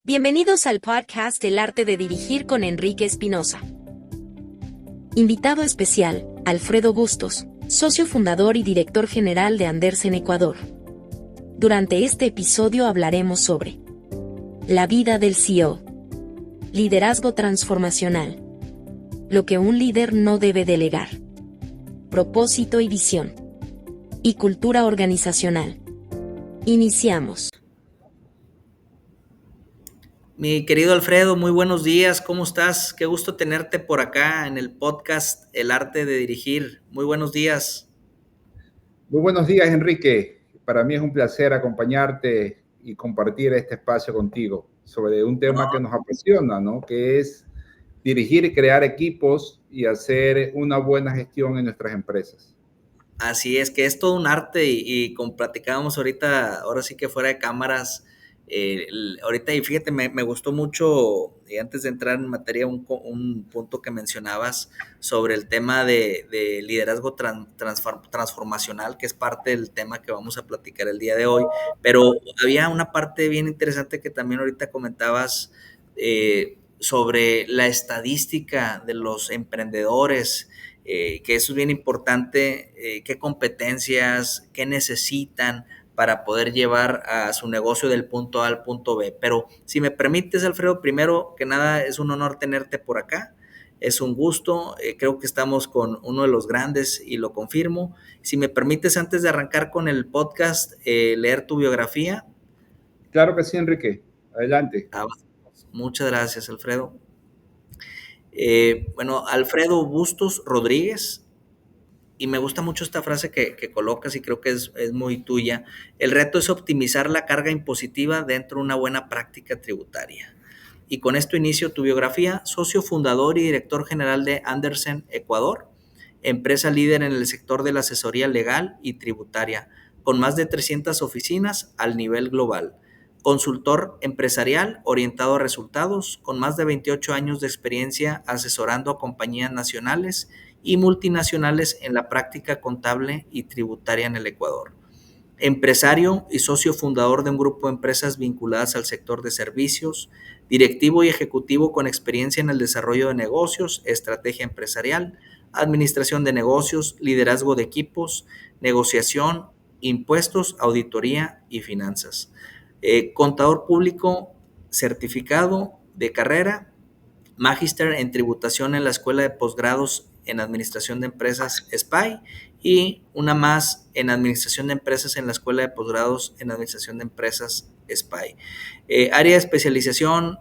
Bienvenidos al podcast El arte de dirigir con Enrique Espinosa. Invitado especial, Alfredo Bustos, socio fundador y director general de Andersen Ecuador. Durante este episodio hablaremos sobre la vida del CEO, liderazgo transformacional, lo que un líder no debe delegar, propósito y visión, y cultura organizacional. Iniciamos. Mi querido Alfredo, muy buenos días, ¿cómo estás? Qué gusto tenerte por acá en el podcast El arte de dirigir. Muy buenos días. Muy buenos días, Enrique. Para mí es un placer acompañarte y compartir este espacio contigo sobre un tema que nos apasiona, ¿no? Que es dirigir y crear equipos y hacer una buena gestión en nuestras empresas. Así es, que es todo un arte y como platicábamos ahorita, ahora sí que fuera de cámaras, ahorita y fíjate, me gustó mucho, antes de entrar en materia, un punto que mencionabas sobre el tema de liderazgo transformacional, que es parte del tema que vamos a platicar el día de hoy, pero había una parte bien interesante que también ahorita comentabas sobre la estadística de los emprendedores, que eso es bien importante, qué competencias, qué necesitan para poder llevar a su negocio del punto A al punto B. Pero si me permites, Alfredo, primero que nada es un honor tenerte por acá, es un gusto, creo que estamos con uno de los grandes y lo confirmo. Si me permites, antes de arrancar con el podcast, leer tu biografía. Claro que sí, Enrique. Adelante. Muchas gracias, Alfredo. Bueno, Alfredo Bustos Rodríguez, y me gusta mucho esta frase que colocas y creo que es muy tuya. El reto es optimizar la carga impositiva dentro de una buena práctica tributaria. Y con esto inicio tu biografía, socio fundador y director general de Andersen Ecuador, empresa líder en el sector de la asesoría legal y tributaria, con más de 300 oficinas al nivel global. Consultor empresarial orientado a resultados, con más de 28 años de experiencia asesorando a compañías nacionales y multinacionales en la práctica contable y tributaria en el Ecuador. Empresario y socio fundador de un grupo de empresas vinculadas al sector de servicios, directivo y ejecutivo con experiencia en el desarrollo de negocios, estrategia empresarial, administración de negocios, liderazgo de equipos, negociación, impuestos, auditoría y finanzas. Contador público certificado de carrera, Magister en tributación en la Escuela de Posgrados en Administración de Empresas SPY y una más en Administración de Empresas en la Escuela de Posgrados en Administración de Empresas SPY. Área de especialización,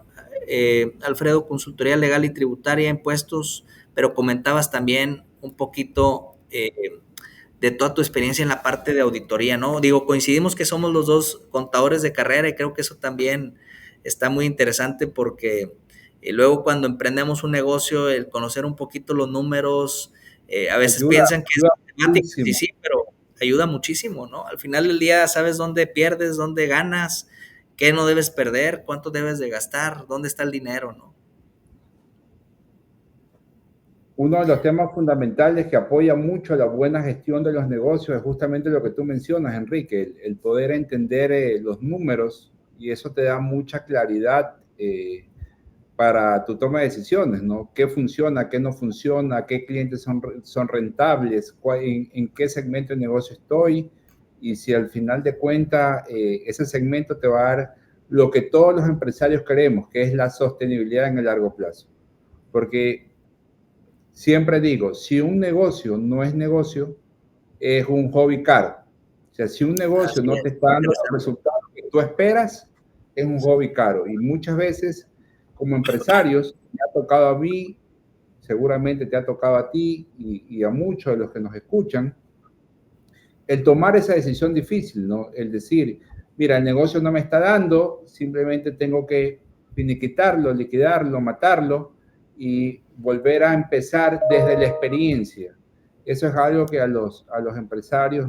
Alfredo, consultoría legal y tributaria, impuestos, pero comentabas también un poquito de toda tu experiencia en la parte de auditoría, ¿no? Digo, coincidimos que somos los dos contadores de carrera y creo que eso también está muy interesante porque luego cuando emprendemos un negocio, el conocer un poquito los números, a veces piensan que es matemática, sí, Muchísimo. sí, pero ayuda muchísimo, ¿no? Al final del día sabes dónde pierdes, dónde ganas, qué no debes perder, cuánto debes de gastar, dónde está el dinero, ¿no? Uno de los temas fundamentales que apoya mucho la buena gestión de los negocios es justamente lo que tú mencionas, Enrique, el poder entender los números, y eso te da mucha claridad para tu toma de decisiones, ¿no? ¿Qué funciona, qué no funciona, qué clientes son rentables, en qué segmento de negocio estoy, y si al final de cuentas ese segmento te va a dar lo que todos los empresarios queremos, que es la sostenibilidad en el largo plazo. Porque siempre digo, si un negocio no es negocio, es un hobby caro. O sea, si un negocio Así no es, te está dando los interesante. resultados que tú esperas, es un hobby caro. Y muchas veces, como empresarios, me ha tocado a mí, seguramente te ha tocado a ti y a muchos de los que nos escuchan, el tomar esa decisión difícil, ¿no? El decir, mira, el negocio no me está dando, simplemente tengo que finiquitarlo, liquidarlo, matarlo y volver a empezar desde la experiencia. Eso es algo que a los empresarios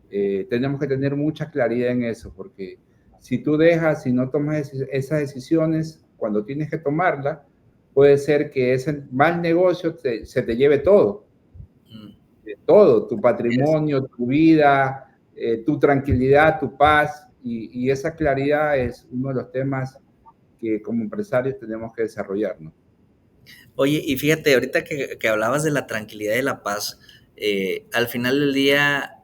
tenemos que tener mucha claridad en eso, porque si tú dejas, si no tomas esas decisiones, cuando tienes que tomarla, puede ser que ese mal negocio se te lleve todo, de todo, tu patrimonio, tu vida, tu tranquilidad, tu paz, y esa claridad es uno de los temas que como empresarios tenemos que desarrollarnos. Oye, y fíjate, ahorita que hablabas de la tranquilidad y la paz, al final del día,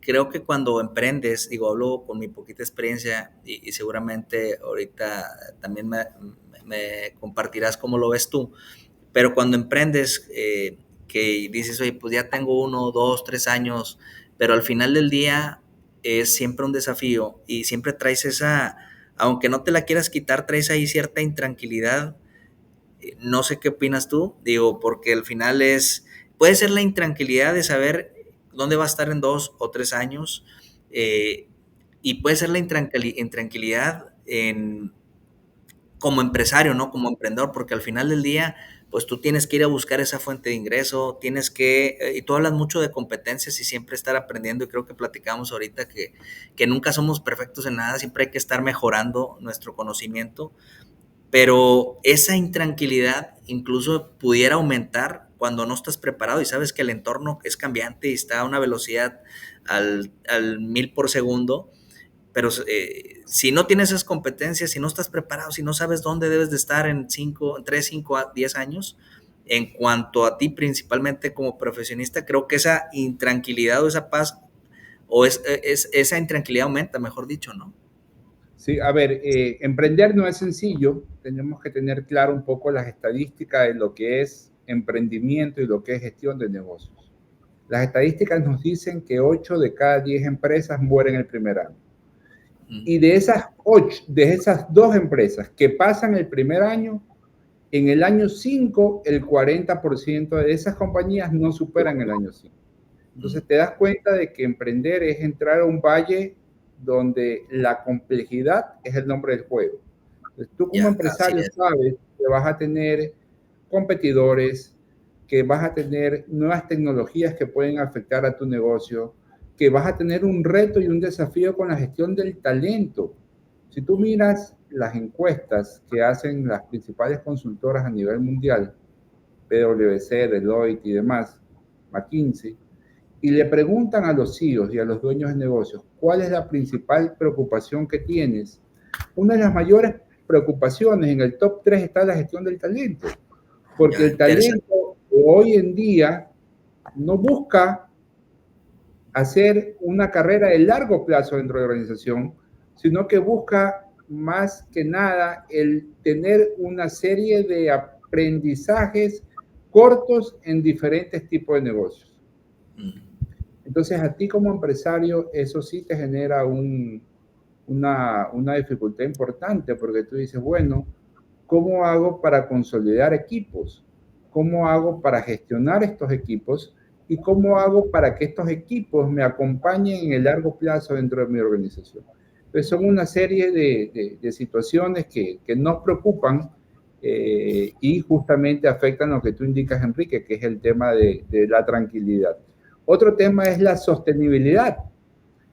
creo que cuando emprendes, digo, hablo con mi poquita experiencia y seguramente ahorita también me compartirás cómo lo ves tú, pero cuando emprendes, que dices, oye, pues ya tengo 1, 2, 3 años, pero al final del día es siempre un desafío y siempre traes esa, aunque no te la quieras quitar, traes ahí cierta intranquilidad. No sé qué opinas tú, digo, porque al final puede ser la intranquilidad de saber dónde va a estar en 2 o 3 años, eh, y puede ser la intranquilidad como empresario, ¿no? Como emprendedor, porque al final del día, pues tú tienes que ir a buscar esa fuente de ingreso, y tú hablas mucho de competencias y siempre estar aprendiendo, y creo que platicamos ahorita que nunca somos perfectos en nada, siempre hay que estar mejorando nuestro conocimiento, pero esa intranquilidad incluso pudiera aumentar cuando no estás preparado y sabes que el entorno es cambiante y está a una velocidad al 1000 por segundo, pero si no tienes esas competencias, si no estás preparado, si no sabes dónde debes de estar en 3, 5, 10 años, en cuanto a ti principalmente como profesionista, creo que esa intranquilidad o esa paz, esa intranquilidad aumenta, mejor dicho, ¿no? Sí, a ver, emprender no es sencillo. Tenemos que tener claro un poco las estadísticas de lo que es emprendimiento y lo que es gestión de negocios. Las estadísticas nos dicen que 8 de cada 10 empresas mueren el primer año. Y de esas 8, de esas 2 empresas que pasan el primer año, en el año 5, el 40% de esas compañías no superan el año 5. Entonces te das cuenta de que emprender es entrar a un valle donde la complejidad es el nombre del juego. Entonces, tú como empresario sabes que vas a tener competidores, que vas a tener nuevas tecnologías que pueden afectar a tu negocio, que vas a tener un reto y un desafío con la gestión del talento. Si tú miras las encuestas que hacen las principales consultoras a nivel mundial, PwC, Deloitte y demás, McKinsey, y le preguntan a los CEOs y a los dueños de negocios, ¿cuál es la principal preocupación que tienes? Una de las mayores preocupaciones en el top 3 está la gestión del talento, porque el talento hoy en día no busca hacer una carrera de largo plazo dentro de la organización, sino que busca más que nada el tener una serie de aprendizajes cortos en diferentes tipos de negocios. Entonces, a ti como empresario, eso sí te genera una dificultad importante, porque tú dices, bueno, ¿cómo hago para consolidar equipos? ¿Cómo hago para gestionar estos equipos? ¿Y cómo hago para que estos equipos me acompañen en el largo plazo dentro de mi organización? Entonces, son una serie de situaciones que nos preocupan y justamente afectan lo que tú indicas, Enrique, que es el tema de la tranquilidad. Otro tema es la sostenibilidad,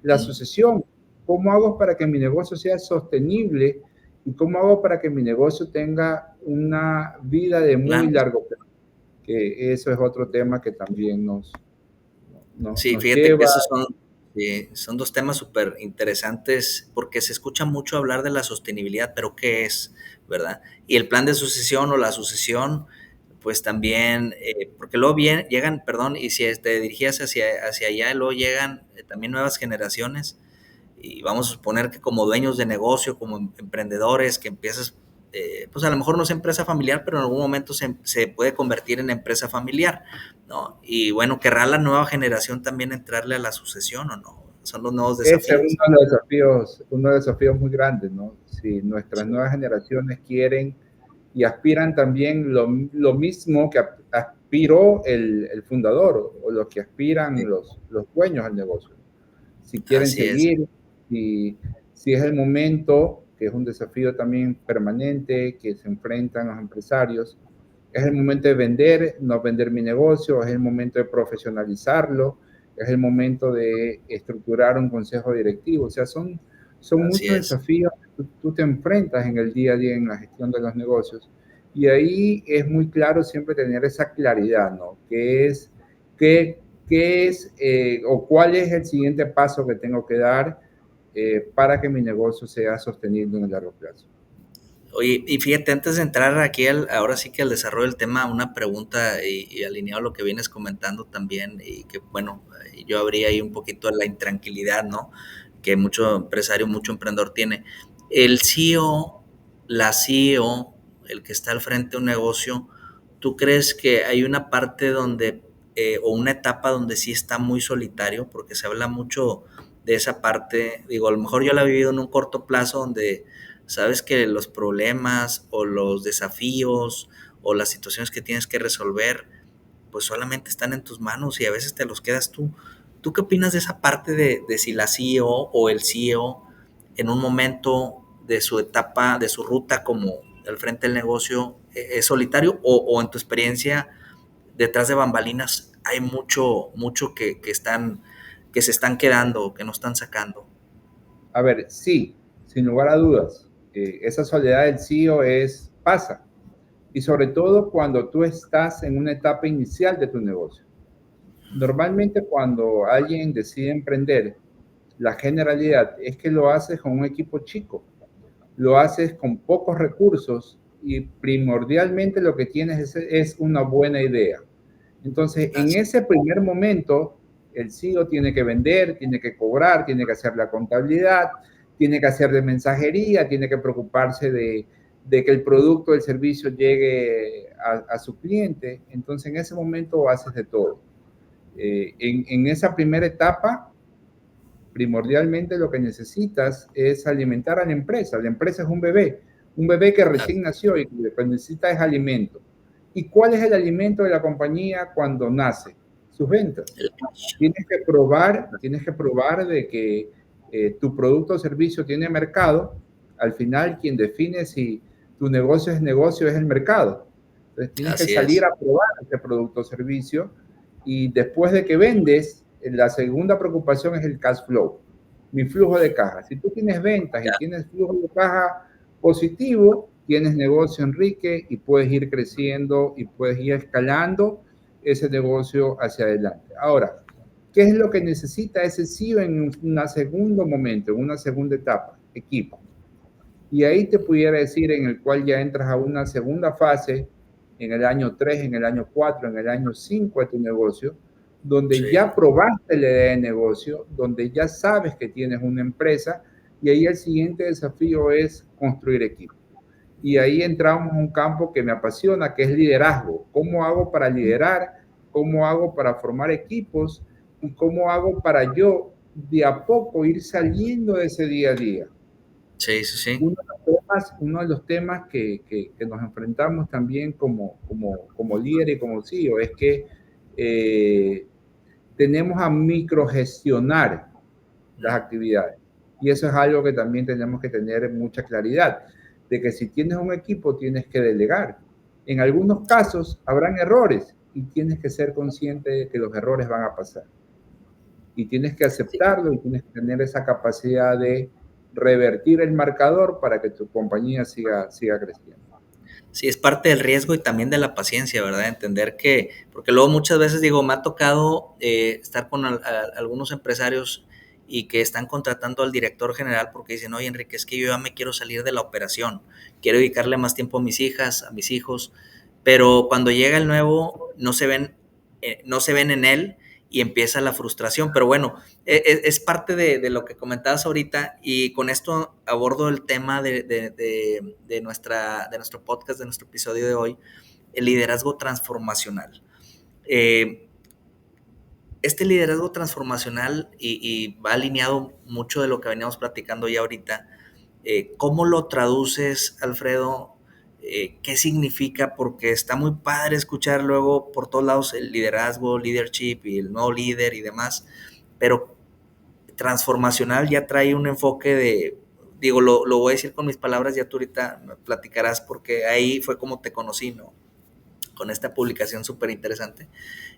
la sucesión. ¿Cómo hago para que mi negocio sea sostenible y cómo hago para que mi negocio tenga una vida de muy largo plazo? Que eso es otro tema que también nos fíjate lleva. que esos son 2 temas súper interesantes porque se escucha mucho hablar de la sostenibilidad, pero ¿qué es? ¿Verdad? Y el plan de sucesión o la sucesión, pues también, porque luego llegan, perdón, y si te dirigías hacia allá, luego llegan también nuevas generaciones y vamos a suponer que como dueños de negocio, como emprendedores, que empiezas, pues a lo mejor no es empresa familiar, pero en algún momento se puede convertir en empresa familiar, ¿no? Y bueno, querrá la nueva generación también entrarle a la sucesión o no, son los nuevos desafíos. Ese es uno de los desafíos muy grandes, ¿no? Si nuestras nuevas generaciones quieren y aspiran también lo mismo que aspiró el fundador o lo que aspiran los dueños del negocio. Si quieren seguir, si es el momento, que es un desafío también permanente que se enfrentan los empresarios, es el momento de vender, no vender mi negocio, es el momento de profesionalizarlo, es el momento de estructurar un consejo directivo. O sea, son muchos desafíos que tú te enfrentas en el día a día en la gestión de los negocios. Y ahí es muy claro siempre tener esa claridad, ¿no? ¿Qué es o cuál es el siguiente paso que tengo que dar para que mi negocio sea sostenible en el largo plazo? Oye, y fíjate, antes de entrar aquí ahora sí que al desarrollo del tema, una pregunta y alineado a lo que vienes comentando también, y que bueno, yo habría ahí un poquito la intranquilidad, ¿no? Que mucho empresario, mucho emprendedor tiene. El CEO, la CEO, el que está al frente de un negocio, ¿tú crees que hay una parte donde, o una etapa donde sí está muy solitario? Porque se habla mucho de esa parte, digo, a lo mejor yo la he vivido en un corto plazo donde sabes que los problemas o los desafíos o las situaciones que tienes que resolver, pues solamente están en tus manos y a veces te los quedas tú. ¿Tú qué opinas de esa parte de si la CEO o el CEO en un momento de su etapa, de su ruta como al frente del negocio, es solitario o en tu experiencia detrás de bambalinas hay mucho que se están quedando o que no están sacando? A ver, sí, sin lugar a dudas, esa soledad del CEO pasa, y sobre todo cuando tú estás en una etapa inicial de tu negocio. Normalmente cuando alguien decide emprender, la generalidad es que lo haces con un equipo chico, lo haces con pocos recursos y primordialmente lo que tienes es una buena idea. Entonces, en ese primer momento, el CEO tiene que vender, tiene que cobrar, tiene que hacer la contabilidad, tiene que hacer de mensajería, tiene que preocuparse de que el producto o el servicio llegue a su cliente. Entonces, en ese momento haces de todo. En esa primera etapa, primordialmente lo que necesitas es alimentar a la empresa. La empresa es un bebé que recién nació y lo que necesita es alimento. ¿Y cuál es el alimento de la compañía cuando nace? Sus ventas. Tienes que probar de que tu producto o servicio tiene mercado. Al final, quien define si tu negocio es el mercado. Entonces, tienes que Así salir es. a probar ese producto o servicio, y después de que vendes, la segunda preocupación es el cash flow, mi flujo de caja. Si tú tienes ventas y tienes flujo de caja positivo, tienes negocio, Enrique, y puedes ir creciendo y puedes ir escalando ese negocio hacia adelante. Ahora, ¿qué es lo que necesita ese CEO en un segundo momento, en una segunda etapa? Equipo. Y ahí te pudiera decir en el cual ya entras a una segunda fase en el año 3, en el año 4, en el año 5 de tu negocio, donde Sí. ya probaste la idea de negocio, donde ya sabes que tienes una empresa, y ahí el siguiente desafío es construir equipo. Y ahí entramos en un campo que me apasiona, que es liderazgo. ¿Cómo hago para liderar? ¿Cómo hago para formar equipos? ¿Y cómo hago para yo de a poco ir saliendo de ese día a día? Sí, sí, sí. Uno de los temas que nos enfrentamos también como líder y como CEO es que tenemos a microgestionar las actividades. Y eso es algo que también tenemos que tener mucha claridad, de que si tienes un equipo tienes que delegar. En algunos casos habrán errores y tienes que ser consciente de que los errores van a pasar. Y tienes que aceptarlo y tienes que tener esa capacidad de revertir el marcador para que tu compañía siga creciendo. Sí, es parte del riesgo y también de la paciencia, ¿verdad? Entender que, porque luego muchas veces digo, me ha tocado estar con algunos empresarios y que están contratando al director general porque dicen, oye, Enrique, es que yo ya me quiero salir de la operación, quiero dedicarle más tiempo a mis hijas, a mis hijos, pero cuando llega el nuevo no se ven en él y empieza la frustración. Pero bueno, es parte de lo que comentabas ahorita, y con esto abordo el tema de nuestro podcast, de nuestro episodio de hoy, el liderazgo transformacional. Este liderazgo transformacional, y va alineado mucho de lo que veníamos platicando ya ahorita, ¿cómo lo traduces, Alfredo? ¿Qué significa? Porque está muy padre escuchar luego por todos lados el liderazgo, leadership y el nuevo líder y demás, pero transformacional ya trae un enfoque digo, lo voy a decir con mis palabras, ya tú ahorita me platicarás porque ahí fue como te conocí, ¿no? Con esta publicación súper interesante,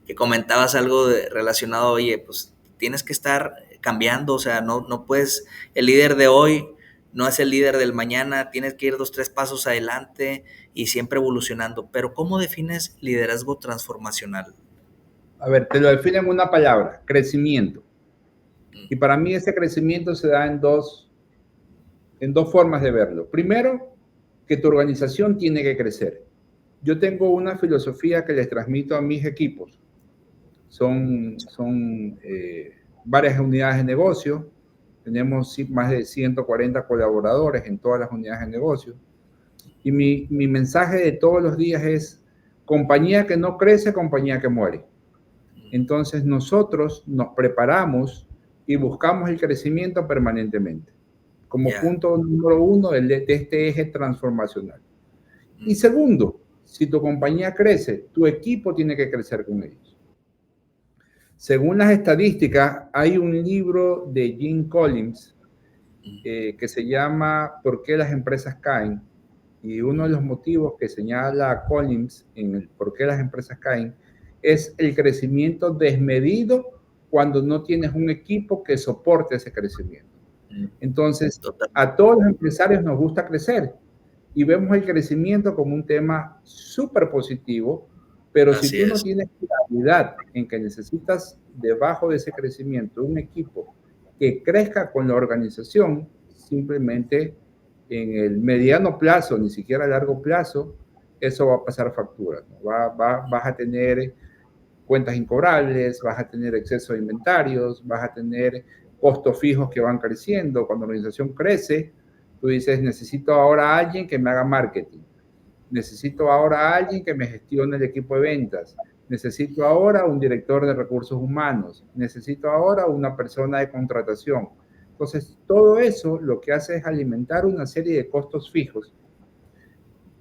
que comentabas algo relacionado, oye, pues tienes que estar cambiando, o sea, no puedes, el líder de hoy no es el líder del mañana, tienes que ir 2, 3 pasos adelante y siempre evolucionando. Pero ¿cómo defines liderazgo transformacional? A ver, te lo defino en una palabra: crecimiento. Y para mí ese crecimiento se da en dos formas de verlo. Primero, que tu organización tiene que crecer. Yo tengo una filosofía que les transmito a mis equipos. Son varias unidades de negocio. Tenemos más de 140 colaboradores en todas las unidades de negocio. Y mi mensaje de todos los días es: compañía que no crece, compañía que muere. Entonces nosotros nos preparamos y buscamos el crecimiento permanentemente, como punto número 1 de este eje transformacional. Y segundo, si tu compañía crece, tu equipo tiene que crecer con ellos. Según las estadísticas, hay un libro de Jim Collins que se llama ¿Por qué las empresas caen? Y uno de los motivos que señala Collins en el por qué las empresas caen es el crecimiento desmedido cuando no tienes un equipo que soporte ese crecimiento. Entonces, a todos los empresarios nos gusta crecer y vemos el crecimiento como un tema súper positivo, pero si tú no tienes claridad en que necesitas debajo de ese crecimiento un equipo que crezca con la organización, simplemente en el mediano plazo, ni siquiera a largo plazo, eso va a pasar factura, ¿no? Vas a tener cuentas incobrables, vas a tener exceso de inventarios, vas a tener costos fijos que van creciendo. Cuando la organización crece, tú dices, necesito ahora a alguien que me haga marketing, necesito ahora a alguien que me gestione el equipo de ventas, necesito ahora un director de recursos humanos, necesito ahora una persona de contratación. Entonces, todo eso lo que hace es alimentar una serie de costos fijos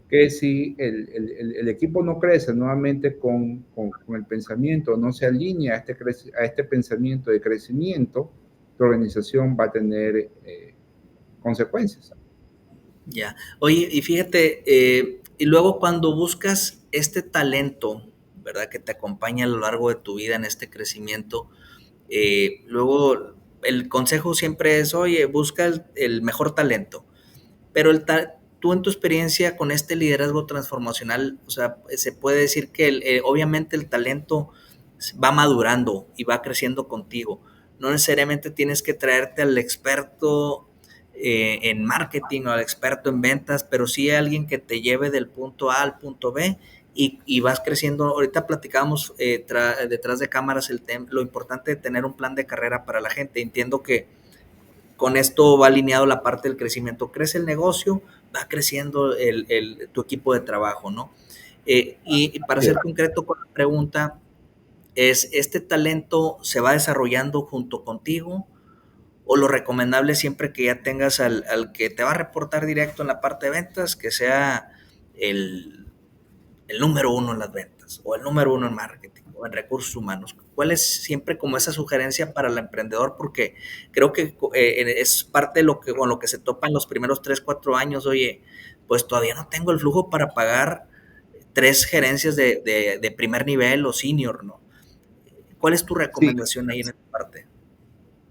que si el equipo no crece nuevamente con el pensamiento, no se alinea a este pensamiento de crecimiento, tu organización va a tener consecuencias. Ya. Oye, y fíjate, y luego cuando buscas este talento, ¿verdad? Que te acompaña a lo largo de tu vida en este crecimiento, luego el consejo siempre es, oye, busca el mejor talento, pero tú en tu experiencia con este liderazgo transformacional, o sea, se puede decir que obviamente el talento va madurando y va creciendo contigo. No necesariamente tienes que traerte al experto en marketing o al experto en ventas, pero sí a alguien que te lleve del punto A al punto B y vas creciendo. Ahorita platicábamos detrás de cámaras lo importante de tener un plan de carrera para la gente. Entiendo que con esto va alineado la parte del crecimiento. Crece el negocio, va creciendo tu equipo de trabajo, ¿no? Y para ser concreto con la pregunta, ¿este talento se va desarrollando junto contigo? ¿O lo recomendable siempre que ya tengas al que te va a reportar directo en la parte de ventas, que sea el número 1 en las ventas, o el número 1 en marketing, o en recursos humanos? ¿Cuál es siempre como esa sugerencia para el emprendedor? Porque creo que es parte de con lo que se topa en los primeros 3, 4 años. Oye, pues todavía no tengo el flujo para pagar 3 gerencias de primer nivel o senior, ¿no? ¿Cuál es tu recomendación ahí en esta parte?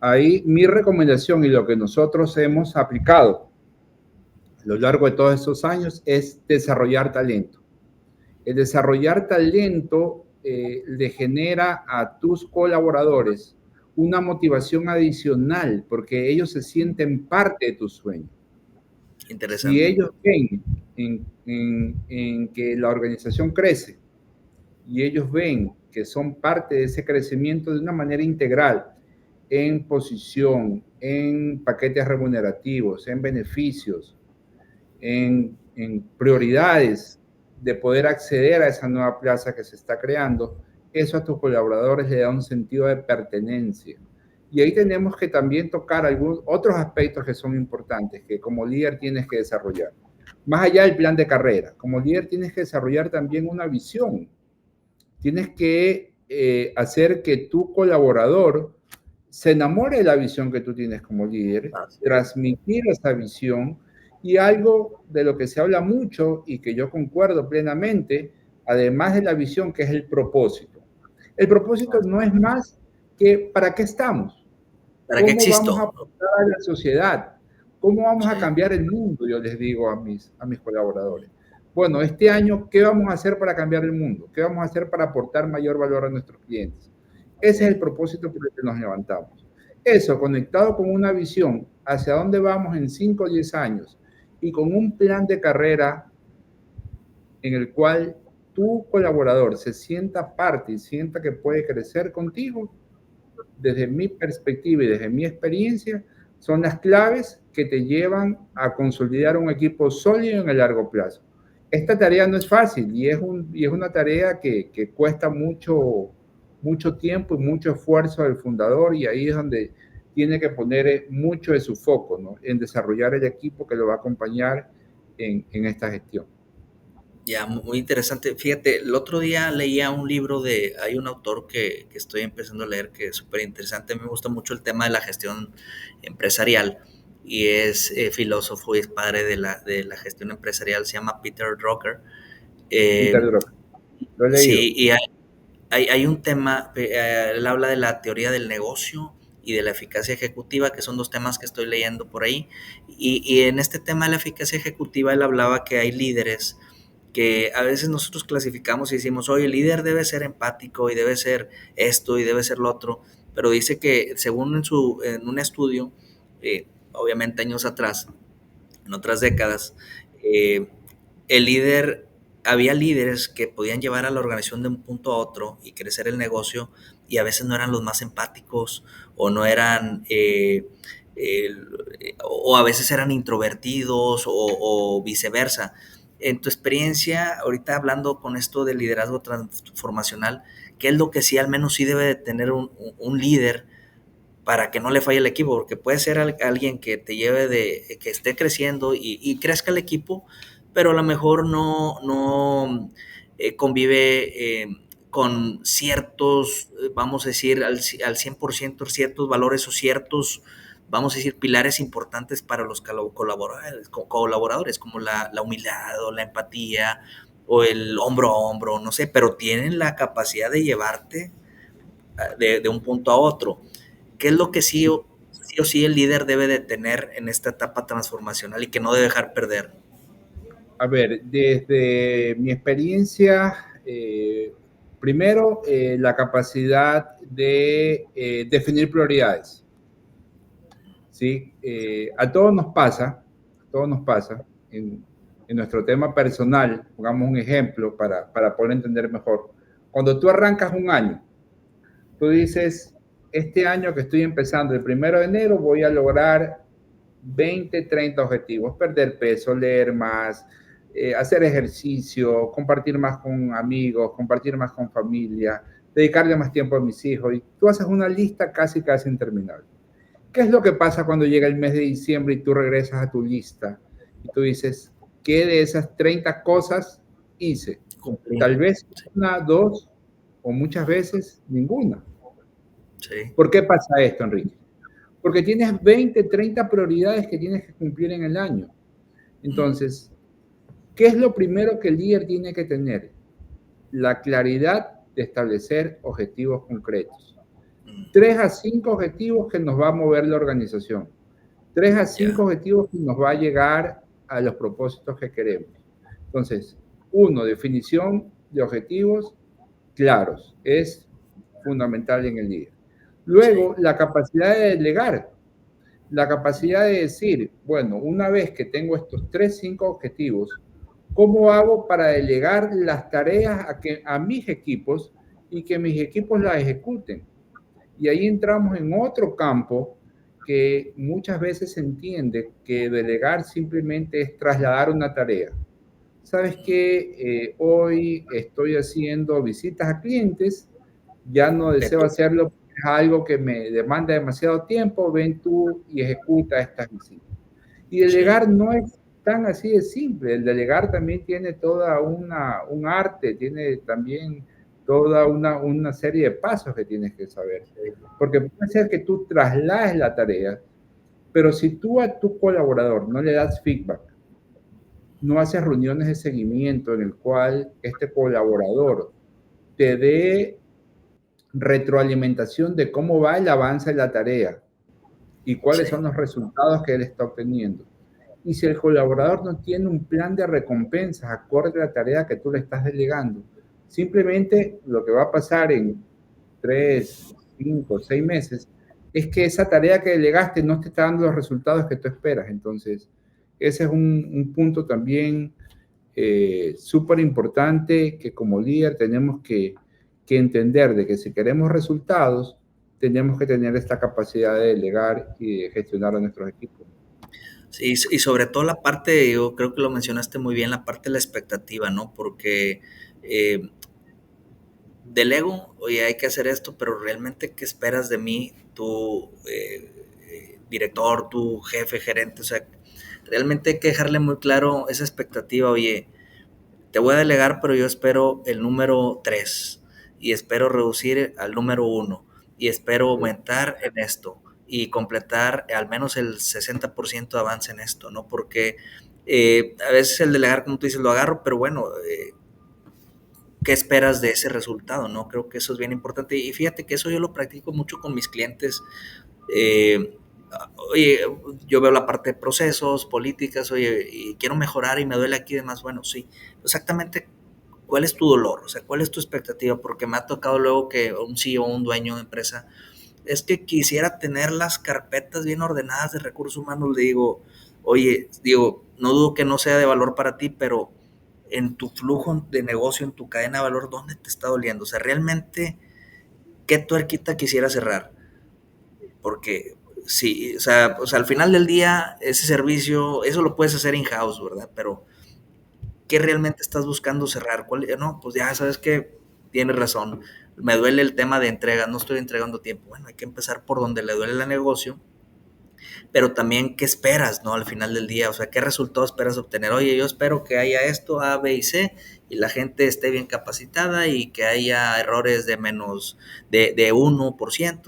Ahí mi recomendación y lo que nosotros hemos aplicado a lo largo de todos estos años es desarrollar talento. El desarrollar talento le genera a tus colaboradores una motivación adicional porque ellos se sienten parte de tu sueño. Interesante. Si ellos ven en que la organización crece y ellos ven que son parte de ese crecimiento de una manera integral, en posición, en paquetes remunerativos, en beneficios, en prioridades de poder acceder a esa nueva plaza que se está creando, eso a tus colaboradores le da un sentido de pertenencia. Y ahí tenemos que también tocar algunos otros aspectos que son importantes, que como líder tienes que desarrollar. Más allá del plan de carrera, como líder tienes que desarrollar también una visión. Tienes que hacer que tu colaborador se enamore de la visión que tú tienes como líder, transmitir esa visión. Y algo de lo que se habla mucho y que yo concuerdo plenamente, además de la visión, que es el propósito. El propósito no es más que ¿para qué estamos? ¿Para qué existo? ¿Cómo vamos a aportar a la sociedad? ¿Cómo vamos a cambiar el mundo? Yo les digo a mis colaboradores. Bueno, este año, ¿qué vamos a hacer para cambiar el mundo? ¿Qué vamos a hacer para aportar mayor valor a nuestros clientes? Ese es el propósito por el que nos levantamos. Eso, conectado con una visión hacia dónde vamos en 5 o 10 años y con un plan de carrera en el cual tu colaborador se sienta parte y sienta que puede crecer contigo, desde mi perspectiva y desde mi experiencia, son las claves que te llevan a consolidar un equipo sólido en el largo plazo. Esta tarea no es fácil y es una tarea que cuesta mucho tiempo y mucho esfuerzo del fundador, y ahí es donde tiene que poner mucho de su foco, ¿no? En desarrollar el equipo que lo va a acompañar en esta gestión. Ya, muy interesante. Fíjate, el otro día leía un libro hay un autor que estoy empezando a leer que es súper interesante. Me gusta mucho el tema de la gestión empresarial y es filósofo y es padre de la gestión empresarial. Se llama Peter Drucker. Peter Drucker, lo he leído. Sí, y hay un tema, él habla de la teoría del negocio y de la eficacia ejecutiva, que son dos temas que estoy leyendo por ahí. Y en este tema de la eficacia ejecutiva, él hablaba que hay líderes que a veces nosotros clasificamos y decimos, oye, el líder debe ser empático y debe ser esto y debe ser lo otro, pero dice que según en un estudio, obviamente años atrás, en otras décadas, el líder, había líderes que podían llevar a la organización de un punto a otro y crecer el negocio, y a veces no eran los más empáticos o no eran... o a veces eran introvertidos o viceversa. En tu experiencia, ahorita hablando con esto del liderazgo transformacional, ¿qué es lo que sí al menos sí debe de tener un líder para que no le falle el equipo? Porque puede ser alguien que te lleve que esté creciendo y crezca el equipo, pero a lo mejor no convive con ciertos, vamos a decir, al 100% ciertos valores o ciertos, vamos a decir, pilares importantes para los colaboradores, como la humildad o la empatía o el hombro a hombro, no sé, pero tienen la capacidad de llevarte de un punto a otro. ¿Qué es lo que sí o sí el líder debe de tener en esta etapa transformacional y que no debe dejar perder? A ver, desde mi experiencia, primero, la capacidad de definir prioridades. ¿Sí? A todos nos pasa en nuestro tema personal. Pongamos un ejemplo para poder entender mejor. Cuando tú arrancas un año, tú dices, este año que estoy empezando, el 1 de enero, voy a lograr 20, 30 objetivos: perder peso, leer más, hacer ejercicio, compartir más con amigos, compartir más con familia, dedicarle más tiempo a mis hijos. Y tú haces una lista casi interminable. ¿Qué es lo que pasa cuando llega el mes de diciembre y tú regresas a tu lista y tú dices, ¿qué de esas 30 cosas hice? Tal vez una, dos, o muchas veces ninguna. Sí. ¿Por qué pasa esto, Enrique? Porque tienes 20, 30 prioridades que tienes que cumplir en el año. Entonces, ¿qué es lo primero que el líder tiene que tener? La claridad de establecer objetivos concretos. 3 a 5 objetivos que nos va a mover la organización. 3 a 5 objetivos que nos va a llegar a los propósitos que queremos. Entonces, 1, definición de objetivos claros. Es fundamental en el líder. Luego, la capacidad de delegar. La capacidad de decir, bueno, una vez que tengo estos 3, 5 objetivos, ¿cómo hago para delegar las tareas a mis equipos y que mis equipos las ejecuten? Y ahí entramos en otro campo que muchas veces se entiende que delegar simplemente es trasladar una tarea. ¿Sabes qué? Hoy estoy haciendo visitas a clientes, ya no deseo hacerlo porque es algo que me demanda demasiado tiempo, ven tú y ejecuta estas visitas. Y delegar no es tan así de simple, el delegar también tiene toda un arte, tiene también toda una serie de pasos que tienes que saber. Porque puede ser que tú traslades la tarea, pero si tú a tu colaborador no le das feedback, no haces reuniones de seguimiento en el cual este colaborador te dé retroalimentación de cómo va el avance de la tarea y cuáles son los resultados que él está obteniendo. Y si el colaborador no tiene un plan de recompensas acorde a la tarea que tú le estás delegando, simplemente lo que va a pasar en 3, 5, 6 meses es que esa tarea que delegaste no te está dando los resultados que tú esperas. Entonces, ese es un punto también súper importante que como líder tenemos que entender de que si queremos resultados, tenemos que tener esta capacidad de delegar y de gestionar a nuestros equipos. Sí, y sobre todo la parte, yo creo que lo mencionaste muy bien, la parte de la expectativa, ¿no? Porque del ego, oye, hay que hacer esto, pero realmente, ¿qué esperas de mí, tu director, tu jefe, gerente? O sea, realmente hay que dejarle muy claro esa expectativa, oye, te voy a delegar, pero yo espero el número 3 y espero reducir al número 1 y espero aumentar en esto y completar al menos el 60% de avance en esto, ¿no? Porque a veces el delegar, como tú dices, lo agarro, pero bueno, ¿qué esperas de ese resultado, no? Creo que eso es bien importante y fíjate que eso yo lo practico mucho con mis clientes. Eh, Oye, yo veo la parte de procesos, políticas, oye, y quiero mejorar y me duele aquí y demás. Bueno, sí, exactamente. ¿Cuál es tu dolor? O sea, ¿cuál es tu expectativa? Porque me ha tocado luego que un CEO, un dueño de empresa, es que quisiera tener las carpetas bien ordenadas de recursos humanos. Le digo, oye, digo, no dudo que no sea de valor para ti, pero en tu flujo de negocio, en tu cadena de valor, ¿dónde te está doliendo? O sea, realmente, ¿qué tuerquita quisiera cerrar? Porque sí, o sea, al final del día, ese servicio, eso lo puedes hacer in-house, ¿verdad? Pero, ¿qué realmente estás buscando cerrar? ¿Cuál? No, pues ya sabes que tienes razón. Me duele el tema de entrega, no estoy entregando tiempo. Bueno, hay que empezar por donde le duele el negocio, pero también qué esperas, ¿no? Al final del día, o sea, qué resultado esperas obtener. Oye, yo espero que haya esto, A, B y C, y la gente esté bien capacitada y que haya errores de menos de 1%.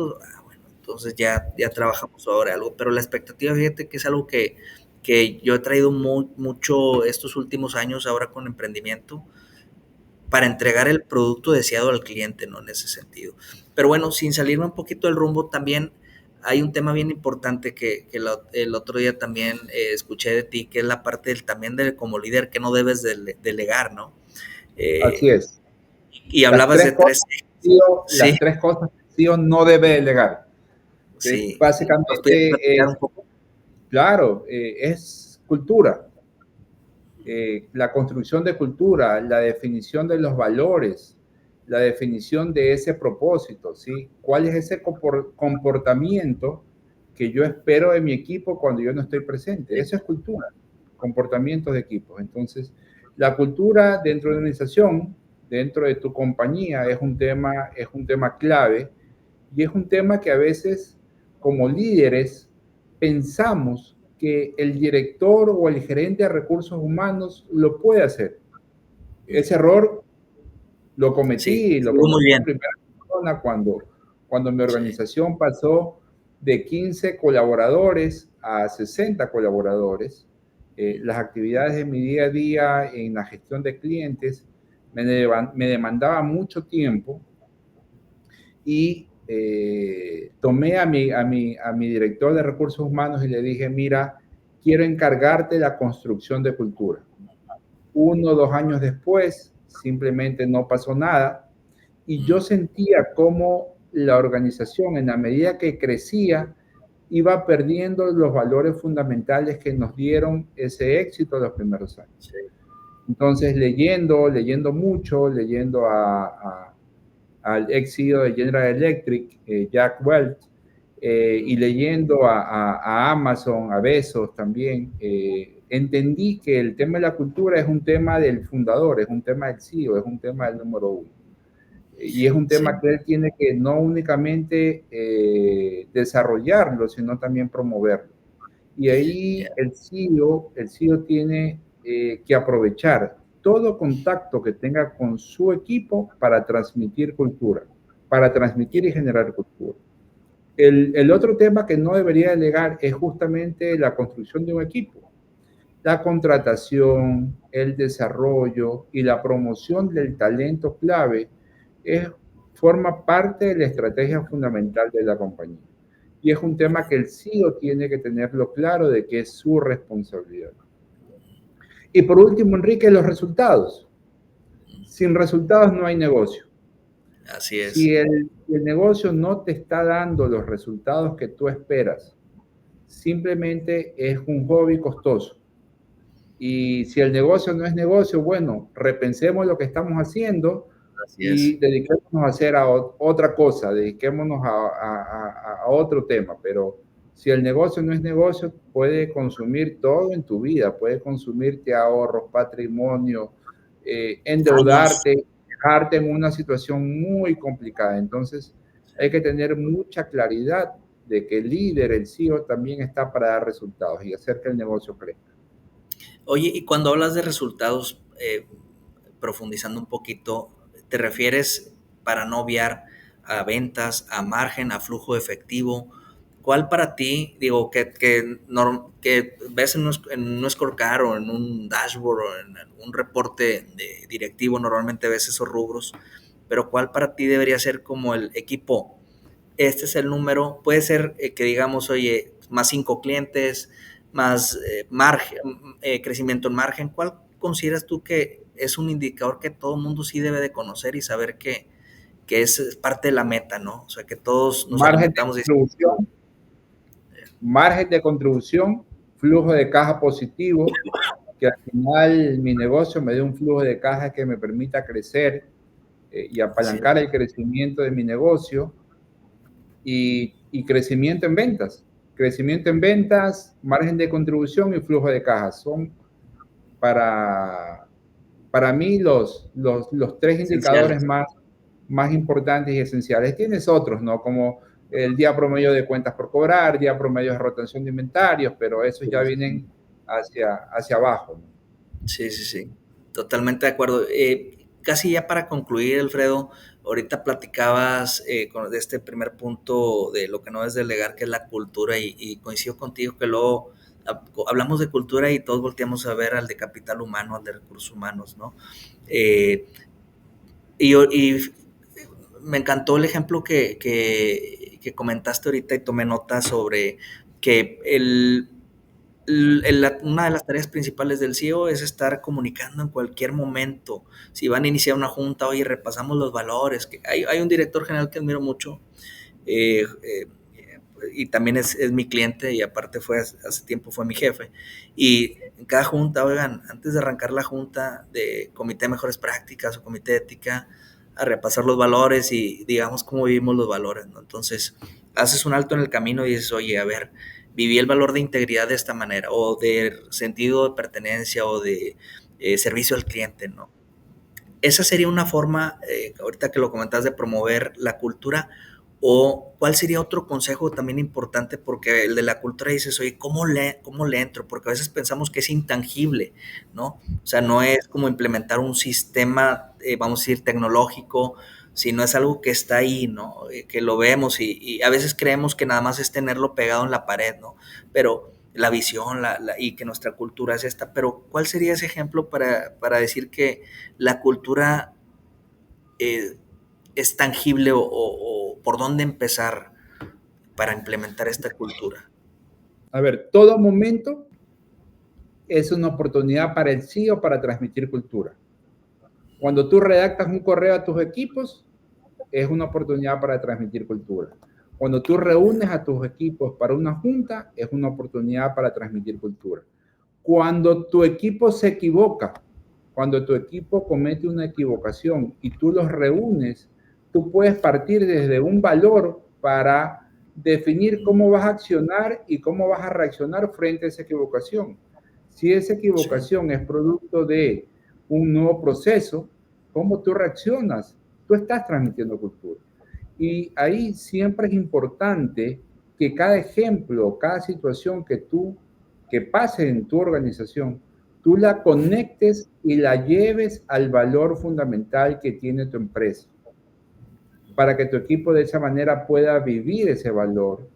Bueno, entonces ya trabajamos sobre algo, pero la expectativa, fíjate que es algo que yo he traído mucho estos últimos años ahora con emprendimiento para entregar el producto deseado al cliente, ¿no? En ese sentido. Pero bueno, sin salirme un poquito del rumbo, también hay un tema bien importante que el otro día también escuché de ti, que es la parte también de como líder que no debes delegar, ¿no? Así Eh, es. y hablabas de tres. Las Sí, tres cosas que el CEO no debe delegar. Que sí. ¿Nos pudieras básicamente platicar un es, poco? claro, es cultura. La construcción de cultura, la definición de los valores, la definición de ese propósito, ¿sí? ¿Cuál es ese comportamiento que yo espero de mi equipo cuando yo no estoy presente? Sí, Eso es cultura, comportamientos de equipos. Entonces, la cultura dentro de una organización, dentro de tu compañía, es un tema clave y es un tema que a veces como líderes pensamos que el director o el gerente de recursos humanos lo puede hacer. Ese error lo sí, cometí, lo estuvo muy cometí en bien. primera persona cuando mi Sí, organización pasó de 15 colaboradores a 60 colaboradores. Las actividades de mi día a día en la gestión de clientes me demandaba mucho tiempo y tomé a mi director de recursos humanos y le dije, mira, quiero encargarte de la construcción de cultura. 1 o 2 años después, simplemente no pasó nada y yo sentía cómo la organización, en la medida que crecía, iba perdiendo los valores fundamentales que nos dieron ese éxito de los primeros años. sí, Entonces, leyendo mucho, leyendo al ex CEO de General Electric, Jack Welch, y leyendo a Amazon, a Bezos también, entendí que el tema de la cultura es un tema del fundador, es un tema del CEO, es un tema del número uno. Y es un sí, tema que él tiene que no únicamente desarrollarlo, sino también promoverlo. Y ahí yeah, el CEO tiene que aprovechar todo contacto que tenga con su equipo para transmitir cultura, para transmitir y generar cultura. El otro tema que no debería delegar es justamente la construcción de un equipo. La contratación, el desarrollo y la promoción del talento clave es, forma parte de la estrategia fundamental de la compañía. Y es un tema que el CEO tiene que tenerlo claro de que es su responsabilidad. Y por último, Enrique, los resultados. Sin resultados no hay negocio. así es. Si el negocio no te está dando los resultados que tú esperas, simplemente es un hobby costoso. Y si el negocio no es negocio, bueno, repensemos lo que estamos haciendo Así y es. dediquémonos a hacer otra cosa, dediquémonos a otro tema. Pero si el negocio no es negocio, puede consumir todo en tu vida, puede consumirte ahorros, patrimonio, Años. endeudarte, dejarte en una situación muy complicada. Entonces, hay que tener mucha claridad de que el líder, el CEO, también está para dar resultados y hacer que el negocio crezca. Oye, y cuando hablas de resultados, profundizando un poquito, ¿te refieres, para no obviar, a ventas, a margen, a flujo de efectivo? ¿Cuál para ti, digo, que ves en un scorecard o en un dashboard o en un reporte directivo, normalmente ves esos rubros, pero cuál para ti debería ser como el equipo? Este es el número, puede ser que digamos, oye, más 5 clientes, más margen, crecimiento en margen. ¿Cuál consideras tú que es un indicador que todo el mundo sí debe de conocer y saber que es parte de la meta, ¿no? O sea, que todos nos Margen de alimentamos de... contribución, margen de contribución, flujo de caja positivo, que al final mi negocio me dé un flujo de caja que me permita crecer y Sí, apalancar el crecimiento de mi negocio y crecimiento en ventas. Crecimiento en ventas, margen de contribución y flujo de caja son para, para mí los tres indicadores esenciales. más importantes y esenciales. Tienes otros, ¿no? Como el día promedio de cuentas por cobrar, día promedio de rotación de inventarios, pero esos ya vienen hacia abajo, ¿no? Sí, sí, sí, totalmente de acuerdo. Casi ya para concluir, Alfredo, ahorita platicabas de este primer punto de lo que no es delegar, que es la cultura, y coincido contigo que luego hablamos de cultura y todos volteamos a ver al de capital humano, al de recursos humanos, ¿no? Eh, y me encantó el ejemplo que comentaste ahorita y tomé nota sobre que una de las tareas principales del CEO es estar comunicando en cualquier momento. Si van a iniciar una junta, oye, repasamos los valores. Hay un director general que admiro mucho, eh, eh, y también es mi cliente, y aparte hace tiempo fue mi jefe. Y en cada junta, oigan, antes de arrancar la junta de comité de mejores prácticas o comité de ética, a repasar los valores y digamos cómo vivimos los valores, ¿no? Entonces, haces un alto en el camino y dices, oye, a ver, viví el valor de integridad de esta manera, o de sentido de pertenencia, o de servicio al cliente, ¿no? Esa sería una forma, ahorita que lo comentas, de promover la cultura. O cuál sería otro consejo también importante, porque el de la cultura dices, oye, cómo le entro? Porque a veces pensamos que es intangible, ¿no? O sea, no es como implementar un sistema, vamos a decir, tecnológico, sino es algo que está ahí, ¿no? Que lo vemos y a veces creemos que nada más es tenerlo pegado en la pared, ¿no? Pero la visión y que nuestra cultura es esta. Pero ¿cuál sería ese ejemplo para decir que la cultura eh, es tangible, o por dónde empezar para implementar esta cultura? A ver, todo momento es una oportunidad para el CEO para transmitir cultura. Cuando tú redactas un correo a tus equipos, es una oportunidad para transmitir cultura. Cuando tú reúnes a tus equipos para una junta, es una oportunidad para transmitir cultura. Cuando tu equipo se equivoca, cuando tu equipo comete una equivocación y tú los reúnes, tú puedes partir desde un valor para definir cómo vas a accionar y cómo vas a reaccionar frente a esa equivocación. Si esa Sí, equivocación es producto de un nuevo proceso, ¿cómo tú reaccionas? Tú estás transmitiendo cultura. Y ahí siempre es importante que cada ejemplo, cada situación que pase en tu organización, tú la conectes y la lleves al valor fundamental que tiene tu empresa, para que tu equipo de esa manera pueda vivir ese valor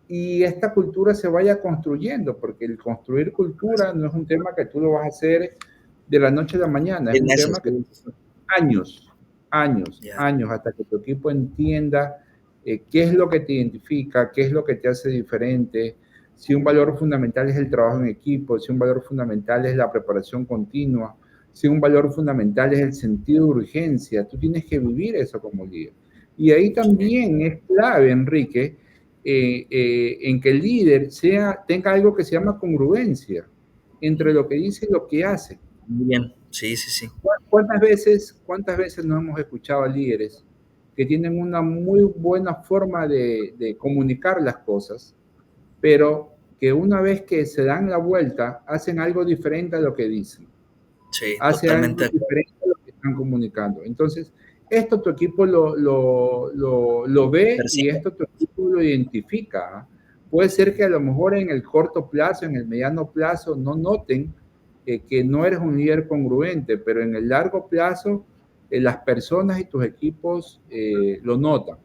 y esta cultura se vaya construyendo, porque el construir cultura no es un tema que tú lo vas a hacer de la noche a la mañana, es es un tema que necesario. años, años, Ya, años, hasta que tu equipo entienda qué es lo que te identifica, qué es lo que te hace diferente, si un valor fundamental es el trabajo en equipo, si un valor fundamental es la preparación continua, si un valor fundamental es el sentido de urgencia, tú tienes que vivir eso como líder. Y ahí sí, también es clave, Enrique, en que el líder tenga algo que se llama congruencia. entre lo que dice y lo que hace. Muy bien, sí, sí, sí. Cuántas veces nos hemos escuchado a líderes que tienen una muy buena forma de comunicar las cosas, pero que una vez que se dan la vuelta, hacen algo diferente a lo que dicen? Sí, Hace algo totalmente. diferente a lo que están comunicando. Entonces, esto tu equipo lo ve y Percibe. esto tu equipo lo identifica. Puede ser que a lo mejor en el corto plazo, en el mediano plazo, no noten que no eres un líder congruente, pero en el largo plazo, las personas y tus equipos lo notan.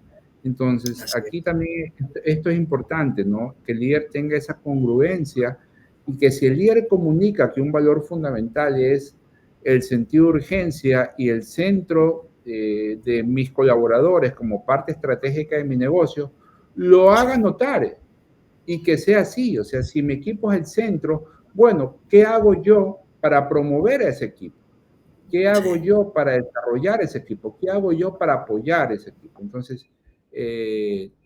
Entonces, Así aquí es. también esto es importante, ¿no? Que el líder tenga esa congruencia y que si el líder comunica que un valor fundamental es el sentido de urgencia y el centro de mis colaboradores como parte estratégica de mi negocio, lo haga notar y que sea así. O sea, si mi equipo es el centro, bueno, ¿qué hago yo para promover a ese equipo? ¿Qué hago Sí. yo para desarrollar ese equipo? ¿Qué hago yo para apoyar ese equipo? Entonces,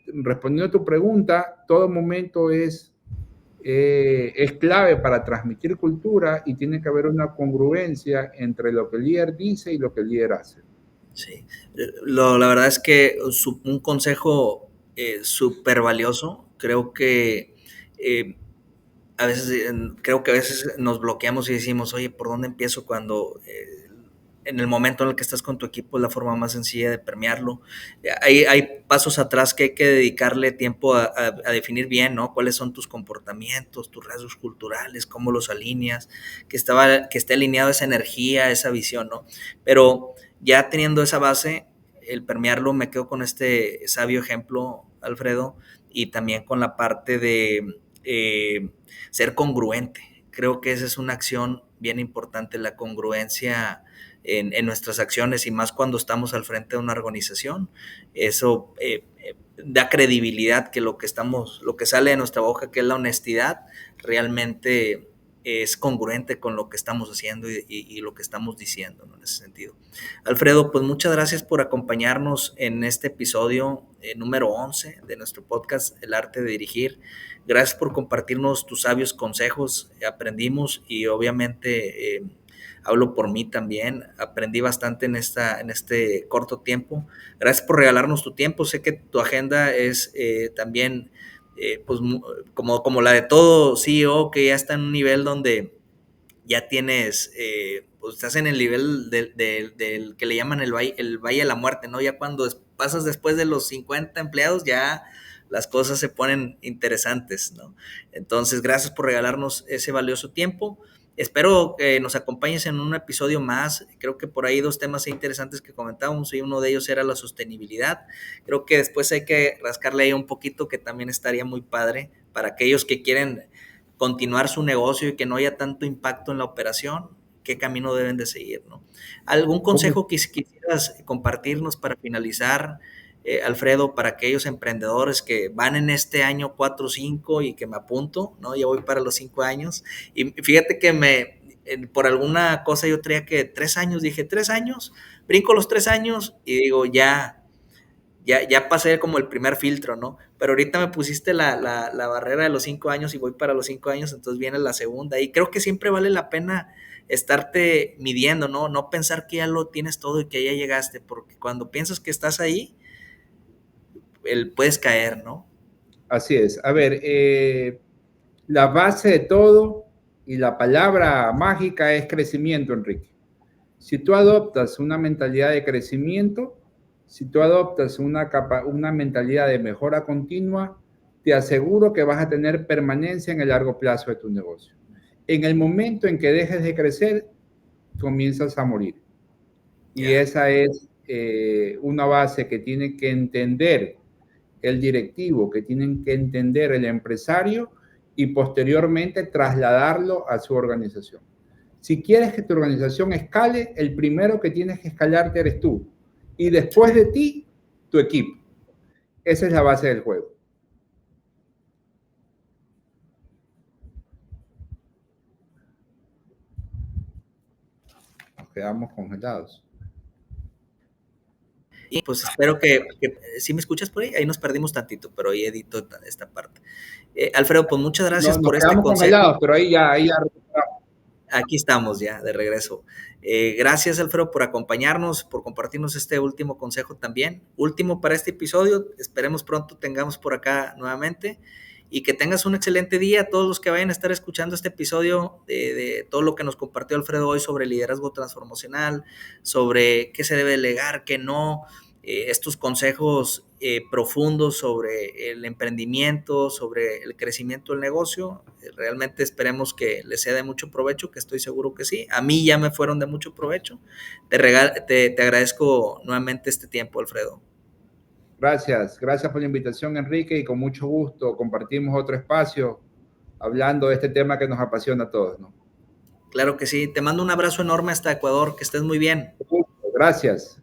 respondiendo a tu pregunta, todo momento es clave para transmitir cultura y tiene que haber una congruencia entre lo que el líder dice y lo que el líder hace. Sí, la verdad es que un consejo súper valioso, eh, creo que a veces nos bloqueamos y decimos, oye, ¿por dónde empiezo cuando en el momento en el que estás con tu equipo es la forma más sencilla de premiarlo? Hay pasos atrás que hay que dedicarle tiempo a definir bien, ¿no? ¿Cuáles son tus comportamientos, tus rasgos culturales, cómo los alineas, que esté alineado esa energía, esa visión, ¿no? Pero ya teniendo esa base, el permearlo, me quedo con este sabio ejemplo, Alfredo, y también con la parte de ser congruente. Creo que esa es una acción bien importante, la congruencia en nuestras acciones y más cuando estamos al frente de una organización. Eso da credibilidad que lo que sale de nuestra boca, que es la honestidad, realmente es congruente con lo que estamos haciendo y lo que estamos diciendo, ¿no? En ese sentido. Alfredo, pues muchas gracias por acompañarnos en este episodio número 11 de nuestro podcast, El Arte de Dirigir. Gracias por compartirnos tus sabios consejos. Aprendimos y obviamente hablo por mí también. Aprendí bastante en este corto tiempo. Gracias por regalarnos tu tiempo. Sé que tu agenda es también pues, como la de todo CEO que ya está en un nivel donde ya tienes, pues estás en el nivel del que le llaman el valle de la muerte, ¿no? Ya cuando pasas después de los 50 empleados, ya las cosas se ponen interesantes, ¿no? Entonces, gracias por regalarnos ese valioso tiempo. Espero que nos acompañes en un episodio más. Creo que por ahí 2 temas interesantes que comentábamos y uno de ellos era la sostenibilidad. Creo que después hay que rascarle ahí un poquito, que también estaría muy padre para aquellos que quieren continuar su negocio y que no haya tanto impacto en la operación, qué camino deben de seguir, ¿no? ¿Algún ¿Cómo? consejo que quisieras compartirnos para finalizar, Alfredo, para aquellos emprendedores que van en este año 4 o 5 y que me apunto, ¿no? Ya voy para los 5 años y fíjate que por alguna cosa yo traía que 3 años, dije 3 años, brinco los 3 años y digo ya pasé como el primer filtro, ¿no? Pero ahorita me pusiste la barrera de los 5 años y voy para los 5 años, entonces viene la segunda. Y creo que siempre vale la pena estarte midiendo, ¿no? No pensar que ya lo tienes todo y que ya llegaste, porque cuando piensas que estás ahí, puedes caer, ¿no? Así es. A ver, la base de todo y la palabra mágica es crecimiento, Enrique. Si tú adoptas una mentalidad de crecimiento, si tú adoptas una mentalidad de mejora continua, te aseguro que vas a tener permanencia en el largo plazo de tu negocio. En el momento en que dejes de crecer, comienzas a morir. Y Ya. esa es una base que tiene que entender el directivo, que tienen que entender el empresario y posteriormente trasladarlo a su organización. Si quieres que tu organización escale, el primero que tienes que escalarte eres tú. Y después de ti, tu equipo. Esa es la base del juego. Nos quedamos congelados. Y pues espero que si me escuchas por ahí, ahí nos perdimos tantito, pero ahí edito esta parte. Alfredo, pues muchas gracias No, nos por este quedamos consejo. congelados, pero ahí ya recuperamos. Aquí estamos ya, de regreso. Gracias, Alfredo, por acompañarnos, por compartirnos este último consejo también. Último para este episodio, esperemos pronto tengamos por acá nuevamente y que tengas un excelente día. Todos los que vayan a estar escuchando este episodio de todo lo que nos compartió Alfredo hoy sobre liderazgo transformacional, sobre qué se debe delegar, qué no, estos consejos profundos sobre el emprendimiento, sobre el crecimiento del negocio. Realmente esperemos que les sea de mucho provecho, que estoy seguro que sí. A mí ya me fueron de mucho provecho. Te agradezco nuevamente este tiempo, Alfredo. Gracias por la invitación, Enrique, y con mucho gusto compartimos otro espacio hablando de este tema que nos apasiona a todos, ¿no? Claro que sí. Te mando un abrazo enorme hasta Ecuador. Que estés muy bien. Gracias.